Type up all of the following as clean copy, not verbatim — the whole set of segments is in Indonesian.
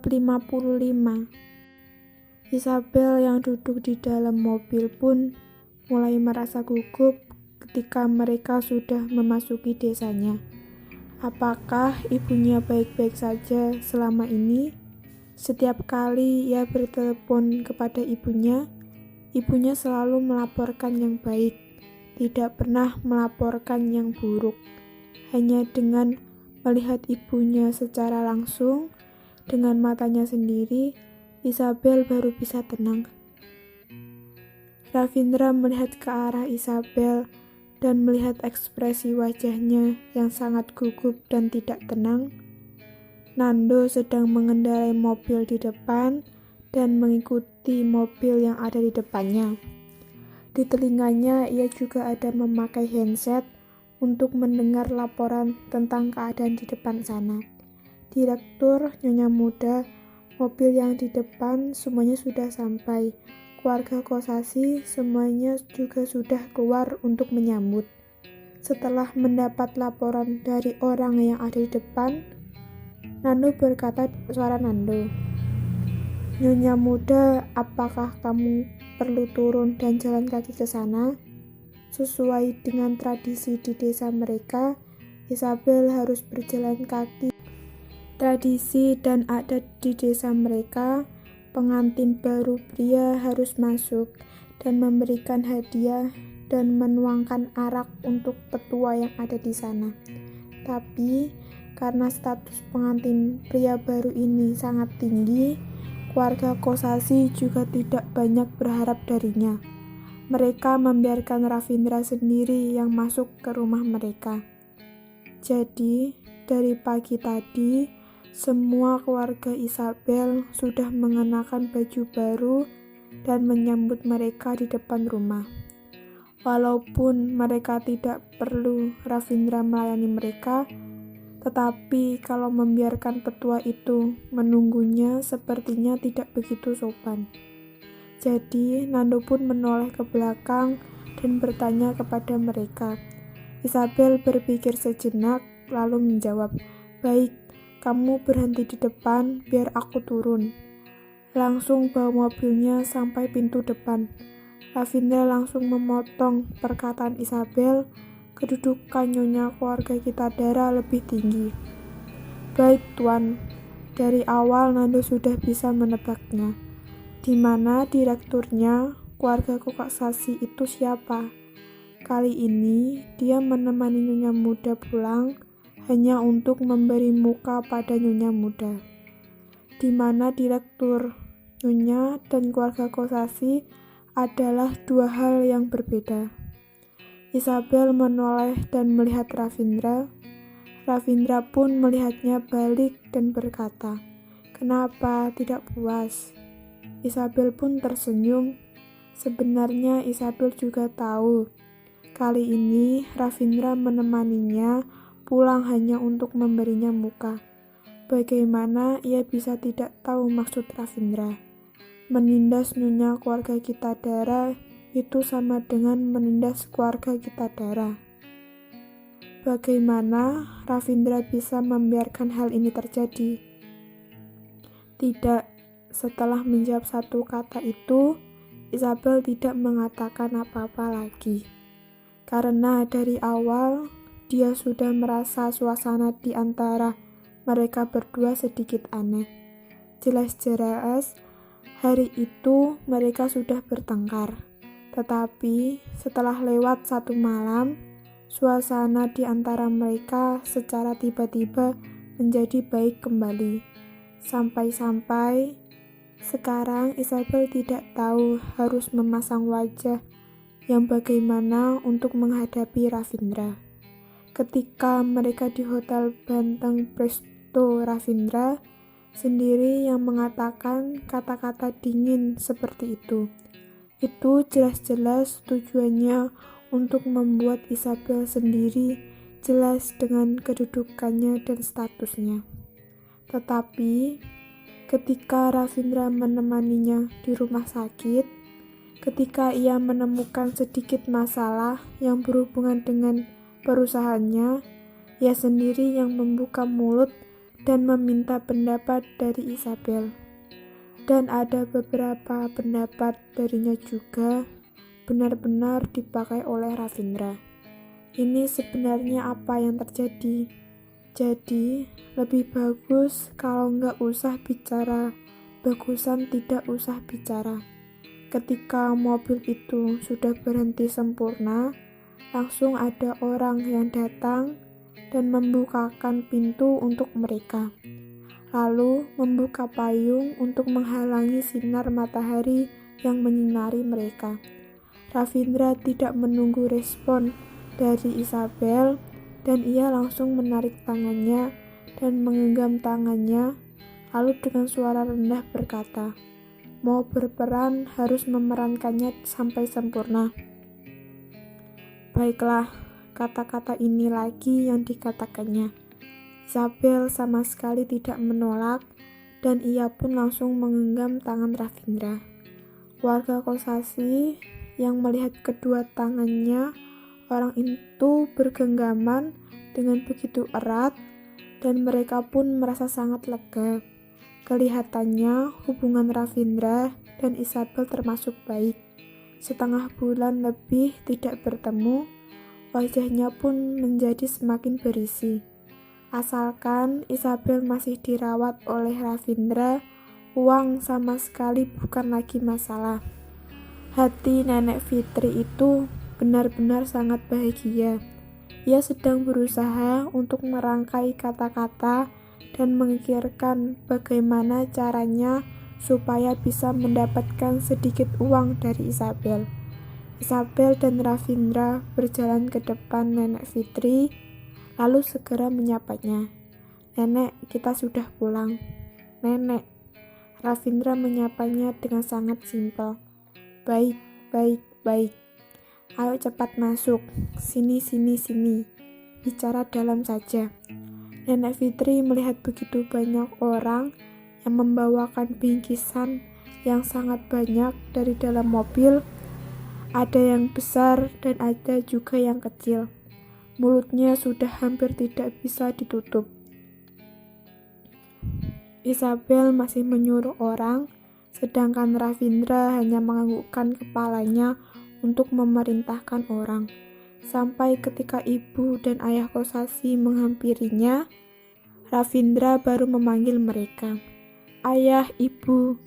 Bab 55. Isabel yang duduk di dalam mobil pun mulai merasa gugup ketika mereka sudah memasuki desanya. Apakah ibunya baik-baik saja selama ini? Setiap kali ia bertelepon kepada ibunya selalu melaporkan yang baik, tidak pernah melaporkan yang buruk. Hanya dengan melihat ibunya secara langsung, dengan matanya sendiri, Isabel baru bisa tenang. Ravindra melihat ke arah Isabel dan melihat ekspresi wajahnya yang sangat gugup dan tidak tenang. Nando sedang mengendarai mobil di depan dan mengikuti mobil yang ada di depannya. Di telinganya ia juga ada memakai headset untuk mendengar laporan tentang keadaan di depan sana. Direktur, Nyonya Muda, mobil yang di depan semuanya sudah sampai. Keluarga Kosasi semuanya juga sudah keluar untuk menyambut. Setelah mendapat laporan dari orang yang ada di depan, Nando berkata dengan suara Nando, "Nyonya Muda, apakah kamu perlu turun dan jalan kaki ke sana?" Sesuai dengan tradisi di desa mereka, Isabel harus berjalan kaki. Tradisi dan adat di desa mereka, pengantin baru pria harus masuk dan memberikan hadiah dan menuangkan arak untuk petua yang ada di sana. Tapi karena status pengantin pria baru ini sangat tinggi, keluarga Kosasi juga tidak banyak berharap darinya. Mereka membiarkan Ravindra sendiri yang masuk ke rumah mereka. Jadi, dari pagi tadi, semua keluarga Isabel sudah mengenakan baju baru dan menyambut mereka di depan rumah. Walaupun mereka tidak perlu Ravindra melayani mereka, tetapi kalau membiarkan petua itu menunggunya sepertinya tidak begitu sopan. Jadi, Nando pun menoleh ke belakang dan bertanya kepada mereka. Isabel berpikir sejenak, lalu menjawab, "Baik, kamu berhenti di depan, biar aku turun." Langsung bawa mobilnya sampai pintu depan. Ravindra langsung memotong perkataan Isabel, "Kedudukan Nyonya keluarga kita Dara lebih tinggi." "Baik, Tuan." Dari awal Nando sudah bisa menebaknya. Di mana direkturnya, keluarga Kosasi itu siapa? Kali ini dia menemani Nyonya Muda pulang hanya untuk memberi muka pada Nyonya Muda. Di mana direktur, Nyonya, dan keluarga Kosasi adalah dua hal yang berbeda. Isabel menoleh dan melihat Ravindra. Ravindra pun melihatnya balik dan berkata, "Kenapa tidak puas?" Isabel pun tersenyum. Sebenarnya Isabel juga tahu, kali ini Ravindra menemaninya pulang hanya untuk memberinya muka. Bagaimana ia bisa tidak tahu maksud Ravindra? Menindas Nyonya keluarga kita Dara itu sama dengan menindas keluarga kita Dara. Bagaimana Ravindra bisa membiarkan hal ini terjadi? Tidak. Setelah menjawab satu kata itu, Isabel tidak mengatakan apa-apa lagi. Karena dari awal, dia sudah merasa suasana di antara mereka berdua sedikit aneh. Jelas-jelas, hari itu mereka sudah bertengkar. Tetapi setelah lewat satu malam, suasana di antara mereka secara tiba-tiba menjadi baik kembali. Sampai-sampai sekarang Isabel tidak tahu harus memasang wajah yang bagaimana untuk menghadapi Ravindra. Ketika mereka di Hotel Banteng Presto, Ravindra sendiri yang mengatakan kata-kata dingin seperti itu. Itu jelas-jelas tujuannya untuk membuat Isabel sendiri jelas dengan kedudukannya dan statusnya. Tetapi ketika Ravindra menemaninya di rumah sakit, ketika ia menemukan sedikit masalah yang berhubungan dengan perusahaannya, ia sendiri yang membuka mulut dan meminta pendapat dari Isabel. Dan ada beberapa pendapat darinya juga benar-benar dipakai oleh Ravindra. Ini sebenarnya apa yang terjadi? Jadi, lebih bagus kalau nggak usah bicara, bagusan tidak usah bicara. Ketika mobil itu sudah berhenti sempurna, langsung ada orang yang datang dan membukakan pintu untuk mereka. Lalu membuka payung untuk menghalangi sinar matahari yang menyinari mereka. Ravindra tidak menunggu respon dari Isabel dan ia langsung menarik tangannya dan menggenggam tangannya, lalu dengan suara rendah berkata, "Mau berperan harus memerankannya sampai sempurna." Baiklah, kata-kata ini lagi yang dikatakannya. Isabel sama sekali tidak menolak dan ia pun langsung menggenggam tangan Ravindra. Warga Kosasi yang melihat kedua tangannya orang itu bergenggaman dengan begitu erat dan mereka pun merasa sangat lega. Kelihatannya hubungan Ravindra dan Isabel termasuk baik. Setengah bulan lebih tidak bertemu, wajahnya pun menjadi semakin berisi. Asalkan Isabel masih dirawat oleh Ravindra, uang sama sekali bukan lagi masalah. Hati Nenek Fitri itu benar-benar sangat bahagia. Ia sedang berusaha untuk merangkai kata-kata dan memikirkan bagaimana caranya supaya bisa mendapatkan sedikit uang dari Isabel. Isabel dan Ravindra berjalan ke depan Nenek Fitri, lalu segera menyapanya. "Nenek, kita sudah pulang." "Nenek." Ravindra menyapanya dengan sangat simpel. "Baik, baik, baik. Ayo cepat masuk. Sini. Bicara dalam saja." Nenek Fitri melihat begitu banyak orang yang membawakan bingkisan yang sangat banyak dari dalam mobil. Ada yang besar dan ada juga yang kecil. Mulutnya sudah hampir tidak bisa ditutup. Isabel masih menyuruh orang, sedangkan Ravindra hanya menganggukkan kepalanya untuk memerintahkan orang. Sampai ketika ibu dan ayah Kosasi menghampirinya, Ravindra baru memanggil mereka. "Ayah, ibu."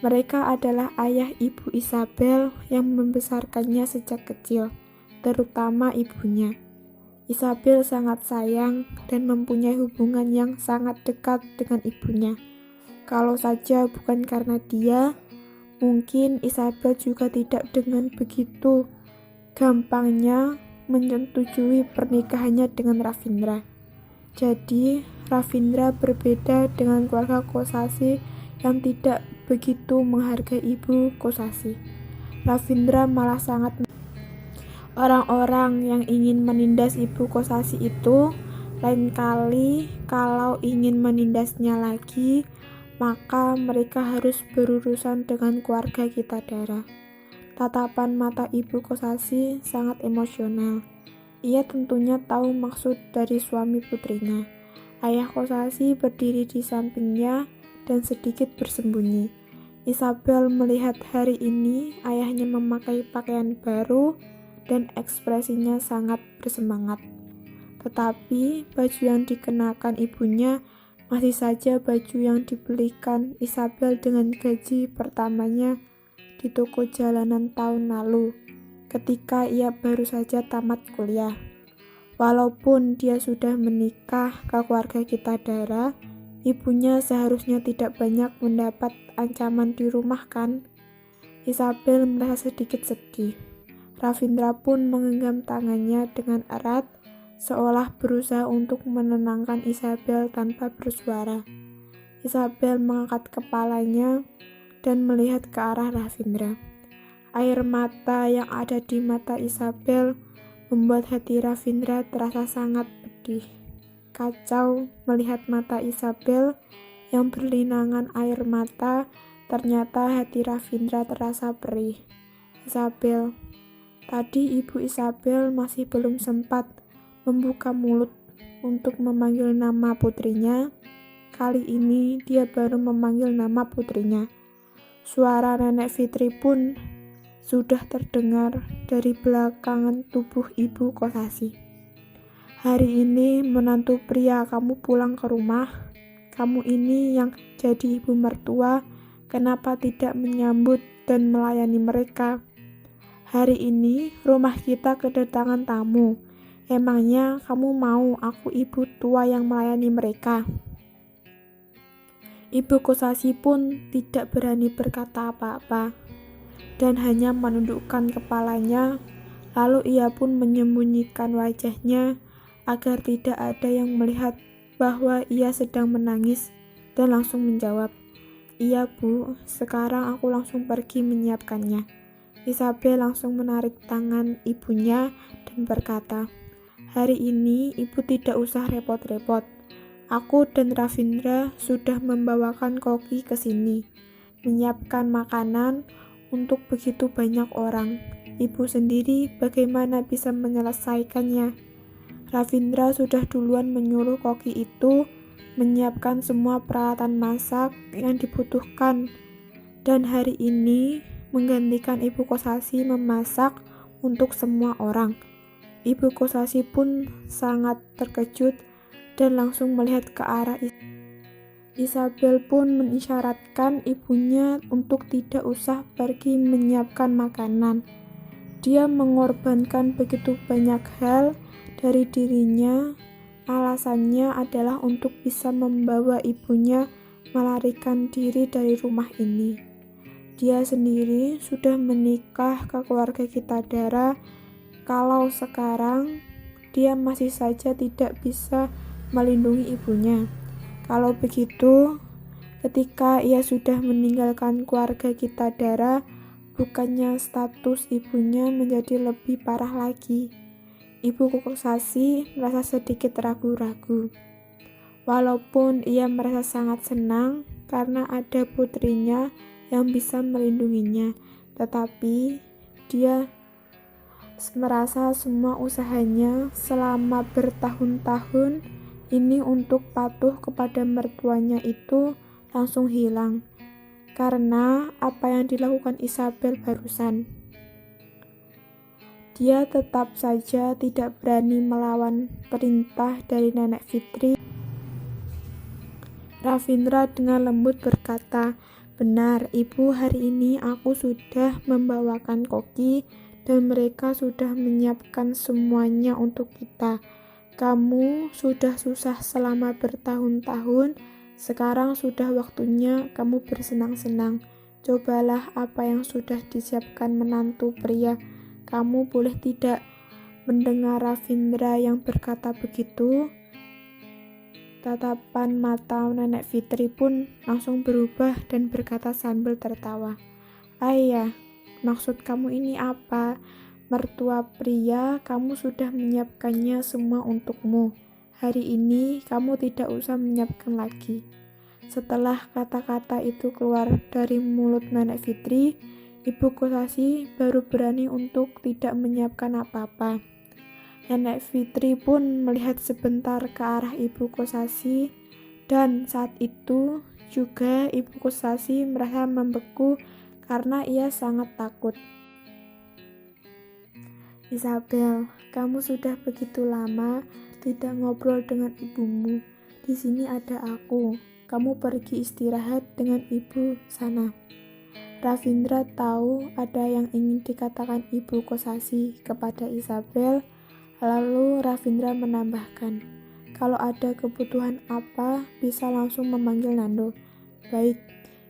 Mereka adalah ayah ibu Isabel yang membesarkannya sejak kecil, terutama ibunya. Isabel sangat sayang dan mempunyai hubungan yang sangat dekat dengan ibunya. Kalau saja bukan karena dia, mungkin Isabel juga tidak dengan begitu gampangnya menyetujui pernikahannya dengan Ravindra. Jadi, Ravindra berbeda dengan keluarga Kosasi yang tidak begitu menghargai ibu Kosasi. Ravindra malah sangat orang-orang yang ingin menindas ibu Kosasi itu, lain kali kalau ingin menindasnya lagi, maka mereka harus berurusan dengan keluarga kita darah. Tatapan mata ibu Kosasi sangat emosional. Ia tentunya tahu maksud dari suami putrinya. Ayah Kosasi berdiri di sampingnya dan sedikit bersembunyi. Isabel melihat hari ini ayahnya memakai pakaian baru dan ekspresinya sangat bersemangat. Tetapi baju yang dikenakan ibunya masih saja baju yang dibelikan Isabel dengan gaji pertamanya di toko jalanan tahun lalu, ketika ia baru saja tamat kuliah. Walaupun dia sudah menikah ke keluarga kita darah, ibunya seharusnya tidak banyak mendapat ancaman di rumah kan? Isabel merasa sedikit sedih. Ravindra pun menggenggam tangannya dengan erat, seolah berusaha untuk menenangkan Isabel tanpa bersuara. Isabel mengangkat kepalanya dan melihat ke arah Ravindra. Air mata yang ada di mata Isabel membuat hati Ravindra terasa sangat pedih. Kacau melihat mata Isabel yang berlinangan air mata, ternyata hati Ravindra terasa perih. "Isabel." Tadi ibu Isabel masih belum sempat membuka mulut untuk memanggil nama putrinya, Kali ini dia baru memanggil nama putrinya. Suara Nenek Fitri pun sudah terdengar dari belakangan tubuh Ibu Kosasi. Hari ini menantu pria kamu pulang ke rumah. Kamu ini yang jadi ibu mertua, kenapa tidak menyambut dan melayani mereka? Hari ini rumah kita kedatangan tamu. Emangnya kamu mau aku ibu tua yang melayani mereka? Ibu Kosasi pun tidak berani berkata apa-apa dan hanya menundukkan kepalanya, lalu ia pun menyembunyikan wajahnya agar tidak ada yang melihat bahwa ia sedang menangis dan langsung menjawab, "Iya Bu, sekarang aku langsung pergi menyiapkannya." Isabel langsung menarik tangan ibunya dan berkata, "Hari ini ibu tidak usah repot-repot. Aku dan Ravindra sudah membawakan koki ke sini, menyiapkan makanan untuk begitu banyak orang. Ibu sendiri bagaimana bisa menyelesaikannya?" Ravindra sudah duluan menyuruh koki itu menyiapkan semua peralatan masak yang dibutuhkan, dan hari ini menggantikan Ibu Kosasi memasak untuk semua orang. Ibu Kosasi pun sangat terkejut dan langsung melihat ke arah Isabel pun mengisyaratkan ibunya untuk tidak usah pergi menyiapkan makanan. Dia mengorbankan begitu banyak hal dari dirinya. Alasannya adalah untuk bisa membawa ibunya melarikan diri dari rumah ini. Dia sendiri sudah menikah ke keluarga Kitadara. Kalau sekarang dia masih saja tidak bisa melindungi ibunya. Kalau begitu, ketika ia sudah meninggalkan keluarga Kitadara, bukannya status ibunya menjadi lebih parah lagi. Ibu Kosasi merasa sedikit ragu-ragu. Walaupun ia merasa sangat senang karena ada putrinya yang bisa melindunginya, tetapi dia merasa semua usahanya selama bertahun-tahun ini untuk patuh kepada mertuanya itu langsung hilang karena apa yang dilakukan Isabel barusan. Dia tetap saja tidak berani melawan perintah dari Nenek Fitri. Ravindra dengan lembut berkata, "Benar, Ibu, hari ini aku sudah membawakan koki dan mereka sudah menyiapkan semuanya untuk kita. Kamu sudah susah selama bertahun-tahun, sekarang sudah waktunya kamu bersenang-senang. Cobalah apa yang sudah disiapkan menantu pria." Kamu boleh tidak mendengar Ravindra yang berkata begitu? Tatapan mata Nenek Fitri pun langsung berubah dan berkata sambil tertawa, "Ayah, maksud kamu ini apa? Mertua pria, kamu sudah menyiapkannya semua untukmu. Hari ini kamu tidak usah menyiapkan lagi." Setelah kata-kata itu keluar dari mulut Nenek Fitri, Ibu Kosasi baru berani untuk tidak menyiapkan apa-apa. Nenek Fitri pun melihat sebentar ke arah Ibu Kosasi, dan saat itu juga Ibu Kosasi merasa membeku karena ia sangat takut. "Isabel, kamu sudah begitu lama tidak ngobrol dengan ibumu. Di sini ada aku. Kamu pergi istirahat dengan ibu sana." Ravindra tahu ada yang ingin dikatakan Ibu Kosasi kepada Isabel, lalu Ravindra menambahkan, "Kalau ada kebutuhan apa, bisa langsung memanggil Nando." "Baik."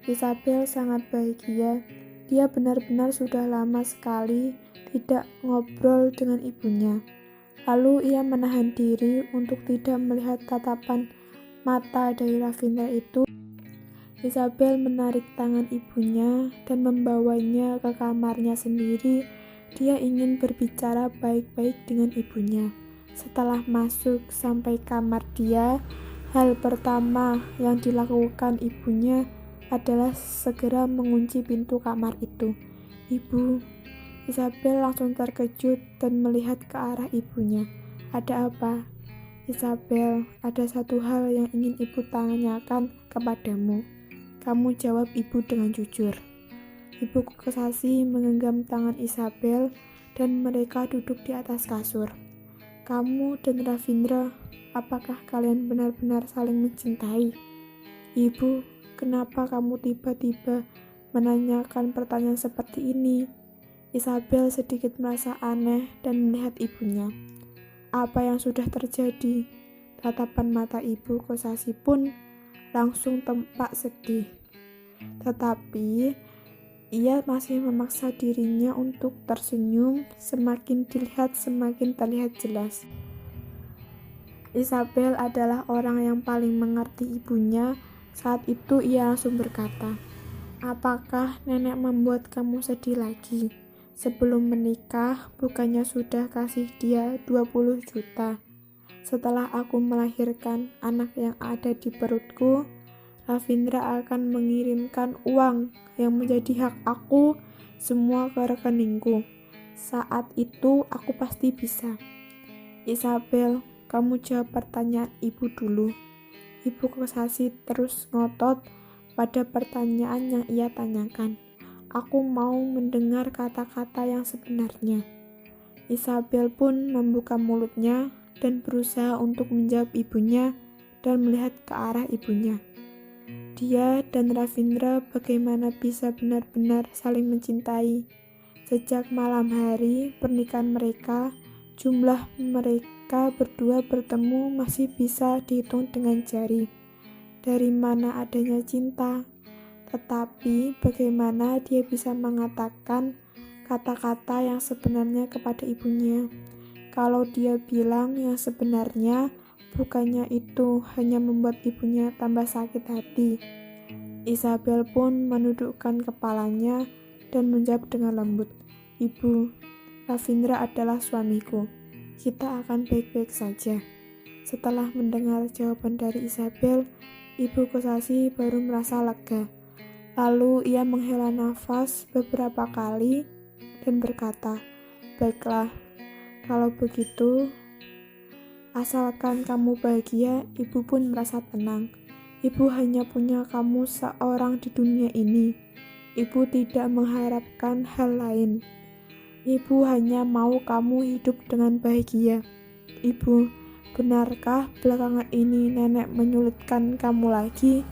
Isabel sangat bahagia. Dia benar-benar sudah lama sekali tidak ngobrol dengan ibunya. Lalu ia menahan diri untuk tidak melihat tatapan mata dari Ravindra itu. Isabel menarik tangan ibunya dan membawanya ke kamarnya sendiri. Dia ingin berbicara baik-baik dengan ibunya. Setelah masuk sampai kamar dia, hal pertama yang dilakukan ibunya adalah segera mengunci pintu kamar itu. "Ibu." Isabel langsung terkejut dan melihat ke arah ibunya. "Ada apa?" Isabel, ada satu hal yang ingin ibu tanyakan kepadamu. Kamu jawab ibu dengan jujur. Ibu Kosasi menggenggam tangan Isabel dan mereka duduk di atas kasur. Kamu dan Ravindra, apakah kalian benar-benar saling mencintai? Ibu, kenapa kamu tiba-tiba menanyakan pertanyaan seperti ini? Isabel sedikit merasa aneh dan melihat ibunya. Apa yang sudah terjadi? Tatapan mata ibu Kosasi pun langsung tampak sedih. Tetapi ia masih memaksa dirinya untuk tersenyum, semakin dilihat semakin terlihat jelas. Isabel adalah orang yang paling mengerti ibunya. Saat itu ia langsung berkata, "Apakah nenek membuat kamu sedih lagi? Sebelum menikah, bukannya sudah kasih dia 20 juta. Setelah aku melahirkan anak yang ada di perutku, Ravindra akan mengirimkan uang yang menjadi hak aku semua ke rekeningku. Saat itu aku pasti bisa." Isabel, kamu jawab pertanyaan ibu dulu. Ibu Kosasi terus ngotot pada pertanyaan yang ia tanyakan. Aku mau mendengar kata-kata yang sebenarnya. Isabel pun membuka mulutnya dan berusaha untuk menjawab ibunya dan melihat ke arah ibunya. Dia dan Ravindra bagaimana bisa benar-benar saling mencintai. Sejak malam hari pernikahan mereka, jumlah mereka berdua bertemu masih bisa dihitung dengan jari. Dari mana adanya cinta? Tetapi bagaimana dia bisa mengatakan kata-kata yang sebenarnya kepada ibunya? Kalau dia bilang yang sebenarnya, bukannya itu hanya membuat ibunya tambah sakit hati. Isabel pun menundukkan kepalanya dan menjawab dengan lembut, "Ibu, Ravindra adalah suamiku. Kita akan baik-baik saja." Setelah mendengar jawaban dari Isabel, Ibu Kosasi baru merasa lega. Lalu ia menghela nafas beberapa kali dan berkata, "Baiklah, kalau begitu, asalkan kamu bahagia, ibu pun merasa tenang. Ibu hanya punya kamu seorang di dunia ini. Ibu tidak mengharapkan hal lain. Ibu hanya mau kamu hidup dengan bahagia. Ibu, benarkah belakangan ini nenek menyulitkan kamu lagi?"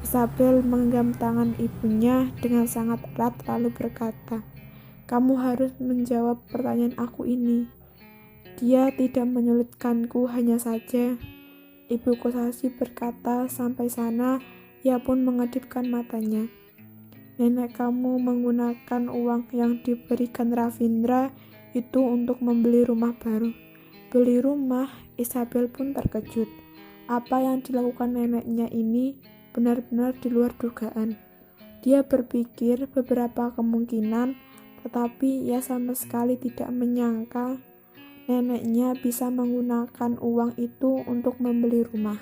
Isabel menggenggam tangan ibunya dengan sangat erat lalu berkata, "Kamu harus menjawab pertanyaan aku ini." "Dia tidak menyulitkanku, hanya saja." Ibu Kosasi berkata sampai sana, ia pun mengedipkan matanya. "Nenek kamu menggunakan uang yang diberikan Ravindra itu untuk membeli rumah baru." "Beli rumah?" Isabel pun terkejut. Apa yang dilakukan neneknya ini benar-benar di luar dugaan. Dia berpikir beberapa kemungkinan, tetapi ia sama sekali tidak menyangka neneknya bisa menggunakan uang itu untuk membeli rumah.